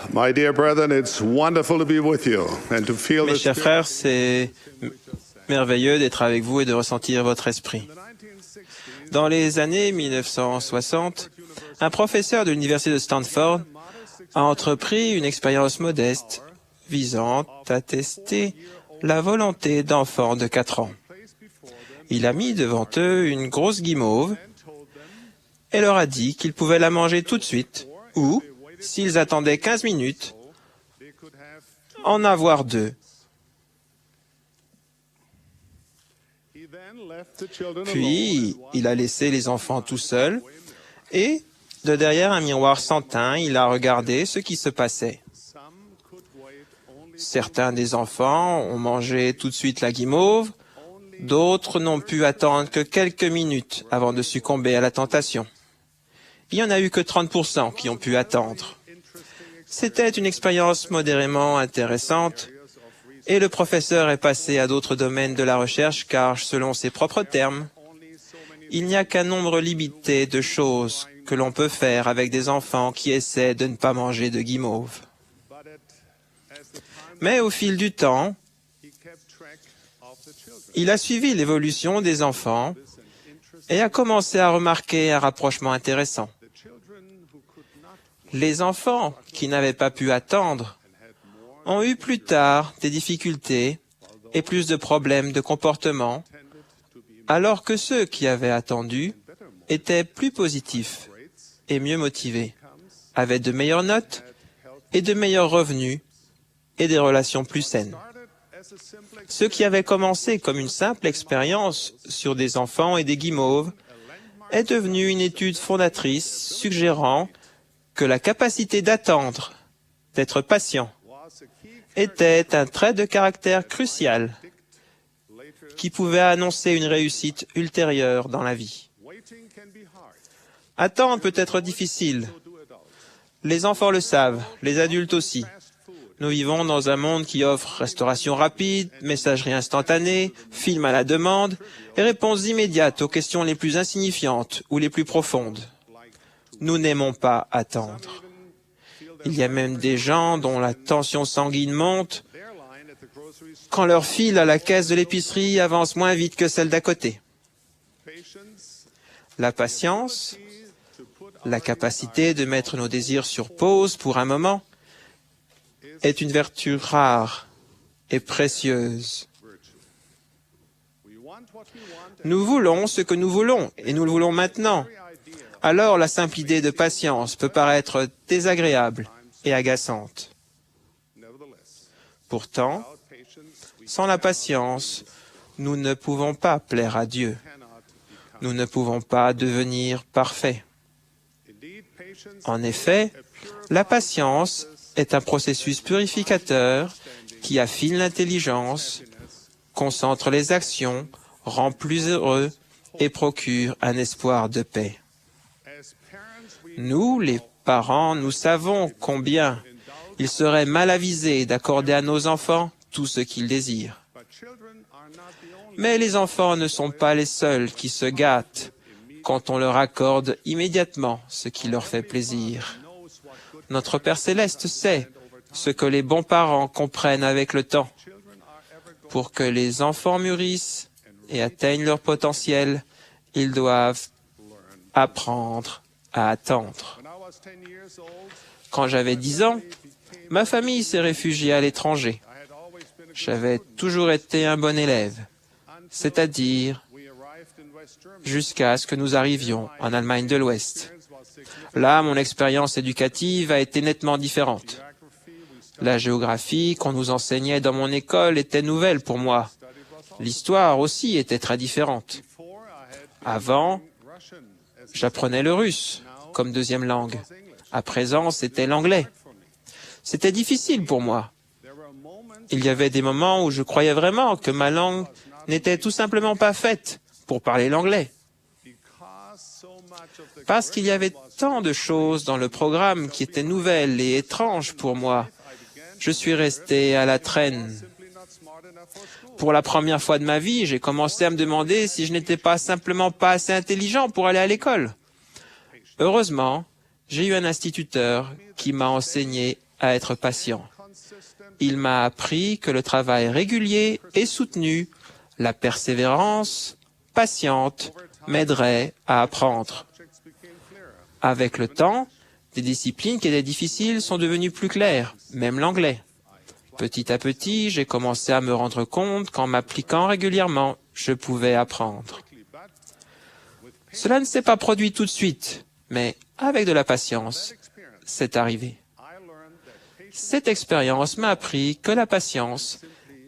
My dear brethren, it's wonderful to be with you and to feel Mes the chers Spirit. frères, c'est merveilleux d'être avec vous et de ressentir votre esprit. Dans les années 1960, un professeur de l'université de Stanford a entrepris une expérience modeste visant à tester la volonté d'enfants de 4 ans. Il a mis devant eux une grosse guimauve et leur a dit qu'ils pouvaient la manger tout de suite ou, s'ils attendaient 15 minutes, en avoir 2. Puis, il a laissé les enfants tout seuls et, de derrière un miroir sans teint, il a regardé ce qui se passait. Certains des enfants ont mangé tout de suite la guimauve, d'autres n'ont pu attendre que quelques minutes avant de succomber à la tentation. Il n'y en a eu que 30% qui ont pu attendre. C'était une expérience modérément intéressante et le professeur est passé à d'autres domaines de la recherche car, selon ses propres termes, il n'y a qu'un nombre limité de choses que l'on peut faire avec des enfants qui essaient de ne pas manger de guimauve. Mais au fil du temps, il a suivi l'évolution des enfants et a commencé à remarquer un rapprochement intéressant. Les enfants qui n'avaient pas pu attendre ont eu plus tard des difficultés et plus de problèmes de comportement, alors que ceux qui avaient attendu étaient plus positifs et mieux motivés, avaient de meilleures notes et de meilleurs revenus et des relations plus saines. Ce qui avait commencé comme une simple expérience sur des enfants et des guimauves est devenu une étude fondatrice suggérant que la capacité d'attendre, d'être patient, était un trait de caractère crucial qui pouvait annoncer une réussite ultérieure dans la vie. Attendre peut être difficile. Les enfants le savent, les adultes aussi. Nous vivons dans un monde qui offre restauration rapide, messagerie instantanée, film à la demande et réponses immédiates aux questions les plus insignifiantes ou les plus profondes. Nous n'aimons pas attendre. Il y a même des gens dont la tension sanguine monte quand leur file à la caisse de l'épicerie avance moins vite que celle d'à côté. La patience, la capacité de mettre nos désirs sur pause pour un moment, est une vertu rare et précieuse. Nous voulons ce que nous voulons et nous le voulons maintenant. Alors la simple idée de patience peut paraître désagréable et agaçante. Pourtant, sans la patience, nous ne pouvons pas plaire à Dieu. Nous ne pouvons pas devenir parfaits. En effet, la patience est un processus purificateur qui affine l'intelligence, concentre les actions, rend plus heureux et procure un espoir de paix. Nous, les parents, nous savons combien il serait mal avisé d'accorder à nos enfants tout ce qu'ils désirent. Mais les enfants ne sont pas les seuls qui se gâtent quand on leur accorde immédiatement ce qui leur fait plaisir. Notre Père Céleste sait ce que les bons parents comprennent avec le temps. Pour que les enfants mûrissent et atteignent leur potentiel, ils doivent apprendre à attendre. Quand j'avais 10 ans, ma famille s'est réfugiée à l'étranger. J'avais toujours été un bon élève, c'est-à-dire jusqu'à ce que nous arrivions en Allemagne de l'Ouest. Là, mon expérience éducative a été nettement différente. La géographie qu'on nous enseignait dans mon école était nouvelle pour moi. L'histoire aussi était très différente. Avant, j'apprenais le russe comme deuxième langue. À présent, c'était l'anglais. C'était difficile pour moi. Il y avait des moments où je croyais vraiment que ma langue n'était tout simplement pas faite pour parler l'anglais. Parce qu'il y avait tant de choses dans le programme qui étaient nouvelles et étranges pour moi, je suis resté à la traîne. Pour la première fois de ma vie, j'ai commencé à me demander si je n'étais pas simplement pas assez intelligent pour aller à l'école. Heureusement, j'ai eu un instituteur qui m'a enseigné à être patient. Il m'a appris que le travail régulier et soutenu, la persévérance patiente, m'aiderait à apprendre. Avec le temps, des disciplines qui étaient difficiles sont devenues plus claires, même l'anglais. Petit à petit, j'ai commencé à me rendre compte qu'en m'appliquant régulièrement, je pouvais apprendre. Cela ne s'est pas produit tout de suite, mais avec de la patience, c'est arrivé. Cette expérience m'a appris que la patience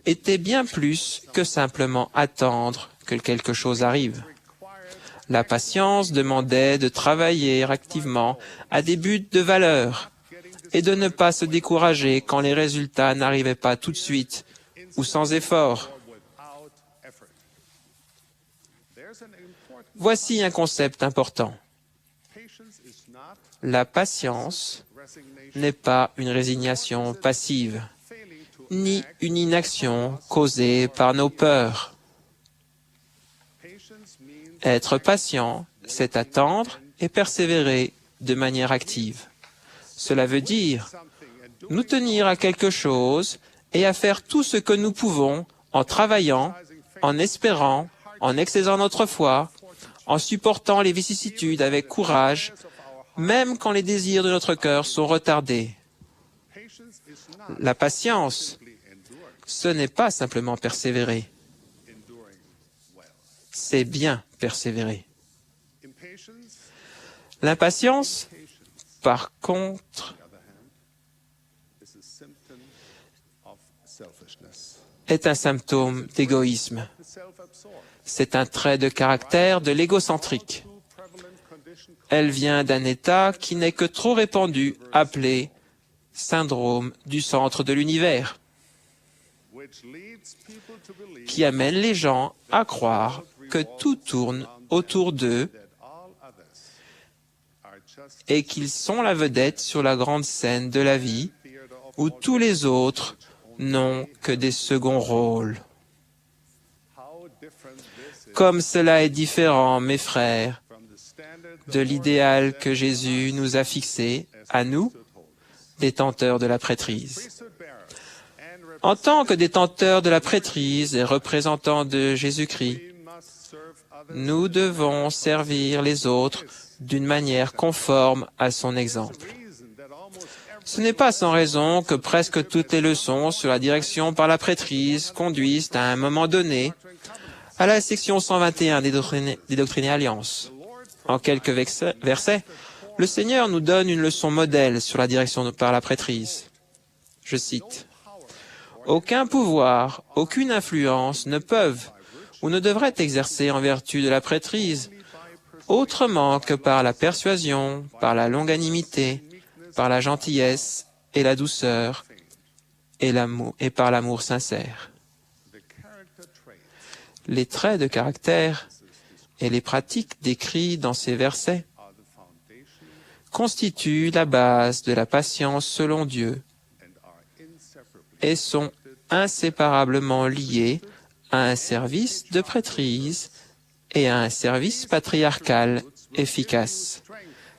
était bien plus que simplement attendre que quelque chose arrive. La patience demandait de travailler activement à des buts de valeur et de ne pas se décourager quand les résultats n'arrivaient pas tout de suite ou sans effort. Voici un concept important. La patience n'est pas une résignation passive, ni une inaction causée par nos peurs. Être patient, c'est attendre et persévérer de manière active. Cela veut dire nous tenir à quelque chose et à faire tout ce que nous pouvons en travaillant, en espérant, en exerçant notre foi, en supportant les vicissitudes avec courage, même quand les désirs de notre cœur sont retardés. La patience, ce n'est pas simplement persévérer, c'est bien persévérer. L'impatience, par contre, est un symptôme d'égoïsme. C'est un trait de caractère de l'égocentrique. Elle vient d'un état qui n'est que trop répandu, appelé syndrome du centre de l'univers, qui amène les gens à croire que tout tourne autour d'eux et qu'ils sont la vedette sur la grande scène de la vie, où tous les autres n'ont que des seconds rôles. Comme cela est différent, mes frères, de l'idéal que Jésus nous a fixé, à nous, détenteurs de la prêtrise. En tant que détenteurs de la prêtrise et représentants de Jésus-Christ, nous devons servir les autres d'une manière conforme à son exemple. Ce n'est pas sans raison que presque toutes les leçons sur la direction par la prêtrise conduisent à un moment donné à la section 121 des Doctrines et Alliances. En quelques versets, le Seigneur nous donne une leçon modèle sur la direction par la prêtrise. Je cite, « Aucun pouvoir, aucune influence ne peuvent ou ne devraient exercer en vertu de la prêtrise, autrement que par la persuasion, par la longanimité, par la gentillesse et la douceur et par l'amour sincère. » Les traits de caractère et les pratiques décrits dans ces versets constituent la base de la patience selon Dieu et sont inséparablement liés à un service de prêtrise et à un service patriarcal efficace.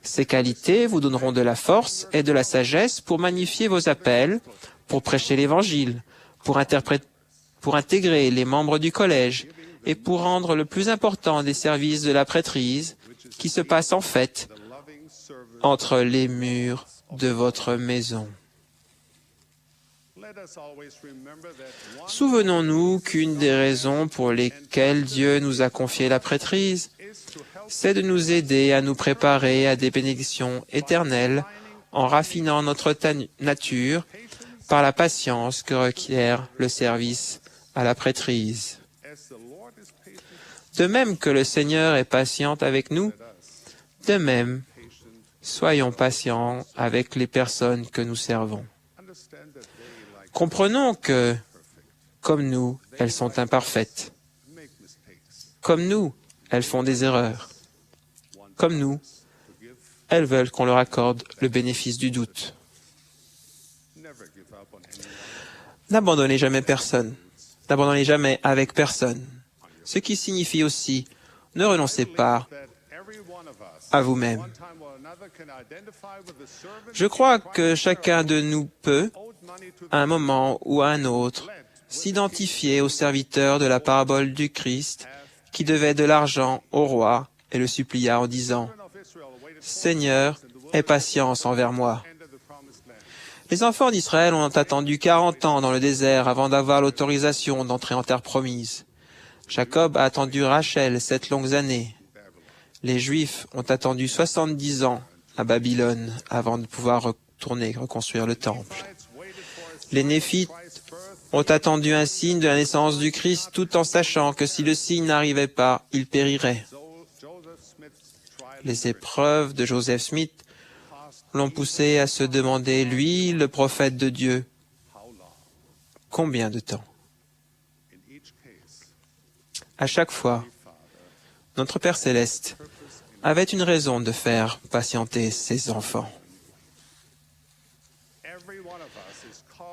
Ces qualités vous donneront de la force et de la sagesse pour magnifier vos appels, pour prêcher l'Évangile, pour intégrer les membres du collège et pour rendre le plus important des services de la prêtrise qui se passe en fait entre les murs de votre maison. Souvenons-nous qu'une des raisons pour lesquelles Dieu nous a confié la prêtrise, c'est de nous aider à nous préparer à des bénédictions éternelles en raffinant notre nature par la patience que requiert le service à la prêtrise. De même que le Seigneur est patient avec nous, de même, soyons patients avec les personnes que nous servons. Comprenons que, comme nous, elles sont imparfaites. Comme nous, elles font des erreurs. Comme nous, elles veulent qu'on leur accorde le bénéfice du doute. N'abandonnez jamais personne. N'abandonnez jamais avec personne. Ce qui signifie aussi, ne renoncez pas à vous-même. Je crois que chacun de nous peut, à un moment ou à un autre, s'identifier au serviteur de la parabole du Christ qui devait de l'argent au roi et le supplia en disant « Seigneur, aie patience envers moi ». Les enfants d'Israël ont attendu 40 ans dans le désert avant d'avoir l'autorisation d'entrer en terre promise. Jacob a attendu Rachel 7 longues années. Les Juifs ont attendu 70 ans à Babylone avant de pouvoir reconstruire le temple. Les Néphites ont attendu un signe de la naissance du Christ tout en sachant que si le signe n'arrivait pas, ils périraient. Les épreuves de Joseph Smith l'ont poussé à se demander, lui, le prophète de Dieu, combien de temps? À chaque fois, notre Père Céleste avait une raison de faire patienter ses enfants.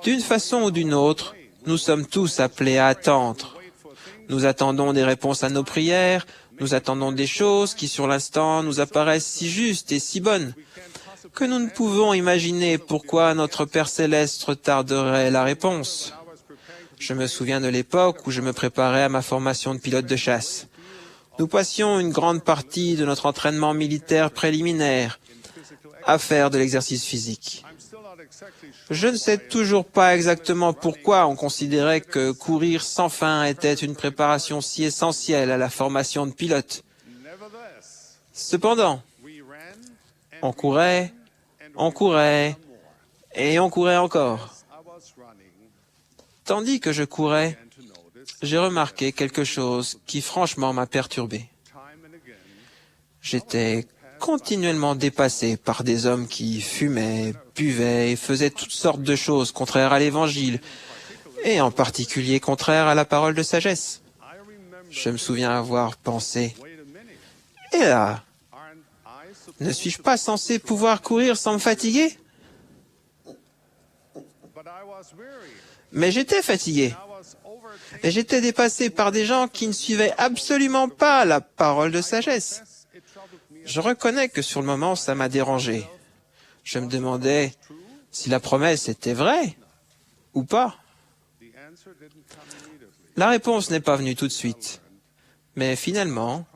D'une façon ou d'une autre, nous sommes tous appelés à attendre. Nous attendons des réponses à nos prières, nous attendons des choses qui sur l'instant nous apparaissent si justes et si bonnes que nous ne pouvons imaginer pourquoi notre Père Céleste retarderait la réponse. Je me souviens de l'époque où je me préparais à ma formation de pilote de chasse. Nous passions une grande partie de notre entraînement militaire préliminaire à faire de l'exercice physique. Je ne sais toujours pas exactement pourquoi on considérait que courir sans fin était une préparation si essentielle à la formation de pilote. Cependant, on courait et on courait encore. Tandis que je courais, j'ai remarqué quelque chose qui franchement m'a perturbé. J'étais continuellement dépassé par des hommes qui fumaient, buvaient et faisaient toutes sortes de choses contraires à l'Évangile, et en particulier contraires à la parole de sagesse. Je me souviens avoir pensé, « Et là, ne suis-je pas censé pouvoir courir sans me fatiguer ?» Mais j'étais fatigué. Et j'étais dépassé par des gens qui ne suivaient absolument pas la parole de sagesse. Je reconnais que sur le moment, ça m'a dérangé. Je me demandais si la promesse était vraie ou pas. La réponse n'est pas venue tout de suite. Mais finalement,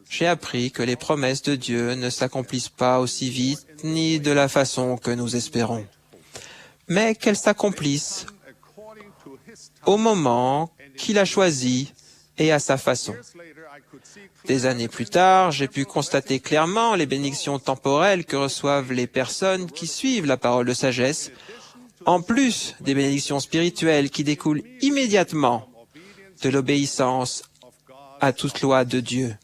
j'ai appris que les promesses de Dieu ne s'accomplissent pas aussi vite ni de la façon que nous espérons, mais qu'elles s'accomplissent au moment qu'il a choisi et à sa façon. Des années plus tard, j'ai pu constater clairement les bénédictions temporelles que reçoivent les personnes qui suivent la parole de sagesse, en plus des bénédictions spirituelles qui découlent immédiatement de l'obéissance à toute loi de Dieu.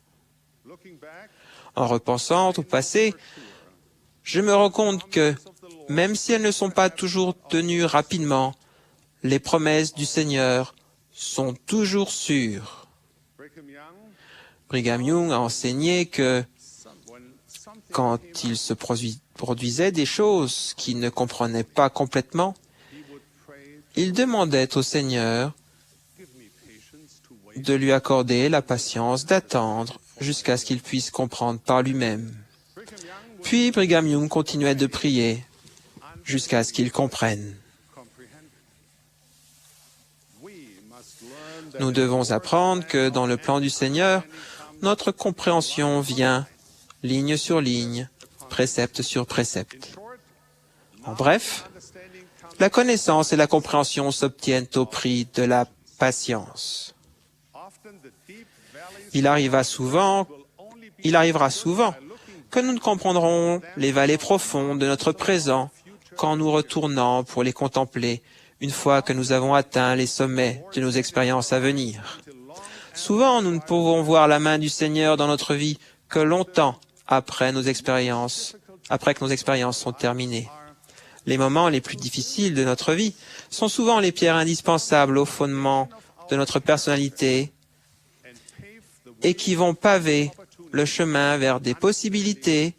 En repensant au passé, je me rends compte que, même si elles ne sont pas toujours tenues rapidement, les promesses du Seigneur sont toujours sûres. Brigham Young a enseigné que quand il se produisait des choses qu'il ne comprenait pas complètement, il demandait au Seigneur de lui accorder la patience d'attendre jusqu'à ce qu'il puisse comprendre par lui-même. Puis Brigham Young continuait de prier jusqu'à ce qu'il comprenne. Nous devons apprendre que dans le plan du Seigneur, notre compréhension vient ligne sur ligne, précepte sur précepte. En bref, la connaissance et la compréhension s'obtiennent au prix de la patience. Il arrivera souvent que nous ne comprendrons les vallées profondes de notre présent qu'en nous retournant pour les contempler une fois que nous avons atteint les sommets de nos expériences à venir. Souvent, nous ne pouvons voir la main du Seigneur dans notre vie que longtemps après que nos expériences sont terminées. Les moments les plus difficiles de notre vie sont souvent les pierres indispensables au fondement de notre personnalité et qui vont paver le chemin vers des possibilités,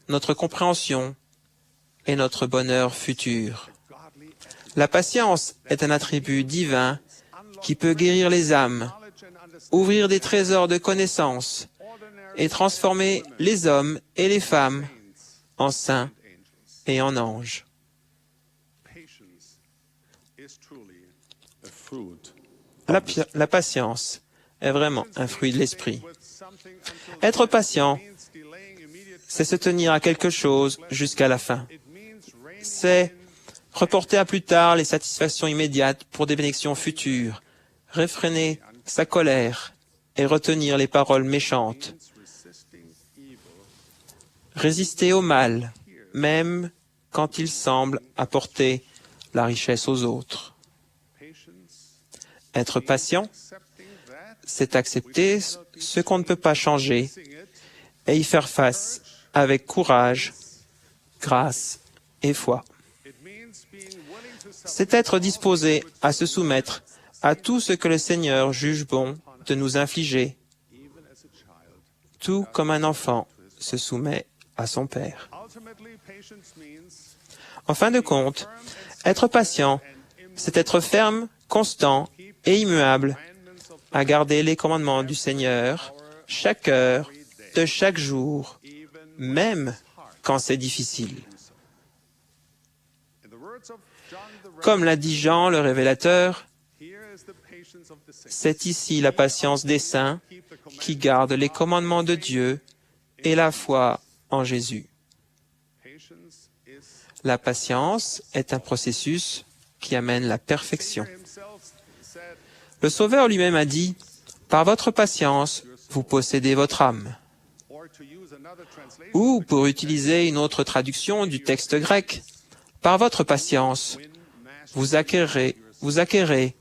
notre compréhension et notre bonheur futur. La patience est un attribut divin qui peut guérir les âmes, ouvrir des trésors de connaissances et transformer les hommes et les femmes en saints et en anges. La patience est vraiment un fruit de l'esprit. Être patient, c'est se tenir à quelque chose jusqu'à la fin. C'est reporter à plus tard les satisfactions immédiates pour des bénédictions futures, réfréner sa colère et retenir les paroles méchantes. Résister au mal, même quand il semble apporter la richesse aux autres. Être patient, c'est accepter ce qu'on ne peut pas changer et y faire face avec courage, grâce et foi. C'est être disposé à se soumettre à tout ce que le Seigneur juge bon de nous infliger, tout comme un enfant se soumet à son Père. En fin de compte, être patient, c'est être ferme, constant et immuable à garder les commandements du Seigneur chaque heure de chaque jour, même quand c'est difficile. Comme l'a dit Jean le Révélateur, c'est ici la patience des saints qui gardent les commandements de Dieu et la foi en Jésus. La patience est un processus qui amène la perfection. Le Sauveur lui-même a dit, « Par votre patience, vous possédez votre âme. » Ou, pour utiliser une autre traduction du texte grec, « Par votre patience, vous acquérez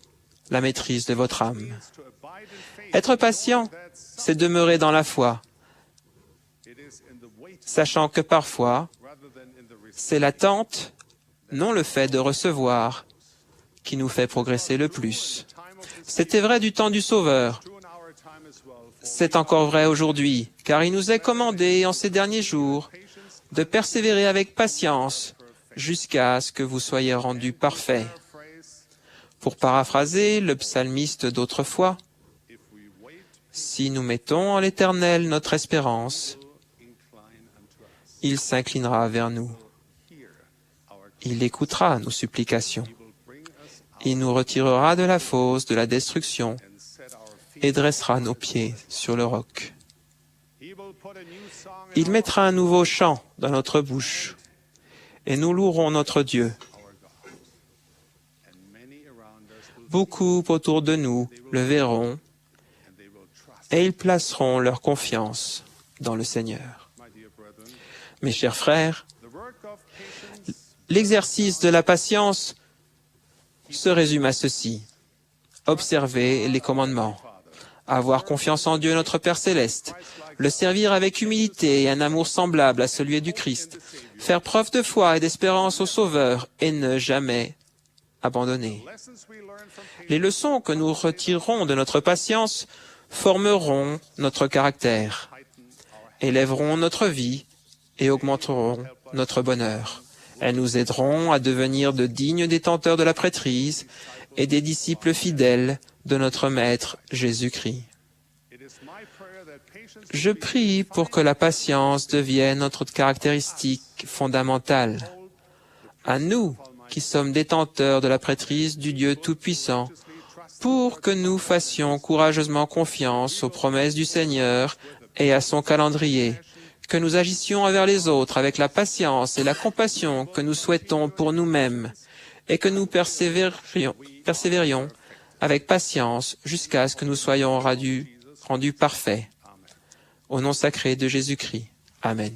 la maîtrise de votre âme. » Être patient, c'est demeurer dans la foi, sachant que parfois, c'est l'attente, non le fait de recevoir, qui nous fait progresser le plus. C'était vrai du temps du Sauveur. C'est encore vrai aujourd'hui, car il nous est commandé en ces derniers jours de persévérer avec patience jusqu'à ce que vous soyez rendus parfaits. Pour paraphraser le psalmiste d'autrefois, si nous mettons en l'Éternel notre espérance, il s'inclinera vers nous. Il écoutera nos supplications. Il nous retirera de la fosse de la destruction et dressera nos pieds sur le roc. Il mettra un nouveau chant dans notre bouche et nous louerons notre Dieu. Beaucoup autour de nous le verront et ils placeront leur confiance dans le Seigneur. Mes chers frères, l'exercice de la patience se résume à ceci. Observer les commandements, avoir confiance en Dieu notre Père Céleste, le servir avec humilité et un amour semblable à celui du Christ, faire preuve de foi et d'espérance au Sauveur et ne jamais abandonner. Les leçons que nous retirerons de notre patience formeront notre caractère, élèveront notre vie et augmenteront notre bonheur. Elles nous aideront à devenir de dignes détenteurs de la prêtrise et des disciples fidèles de notre Maître Jésus-Christ. Je prie pour que la patience devienne notre caractéristique fondamentale. À nous qui sommes détenteurs de la prêtrise du Dieu Tout-Puissant, pour que nous fassions courageusement confiance aux promesses du Seigneur et à son calendrier, que nous agissions envers les autres avec la patience et la compassion que nous souhaitons pour nous-mêmes, et que nous persévérions avec patience jusqu'à ce que nous soyons rendus parfaits. Au nom sacré de Jésus-Christ. Amen.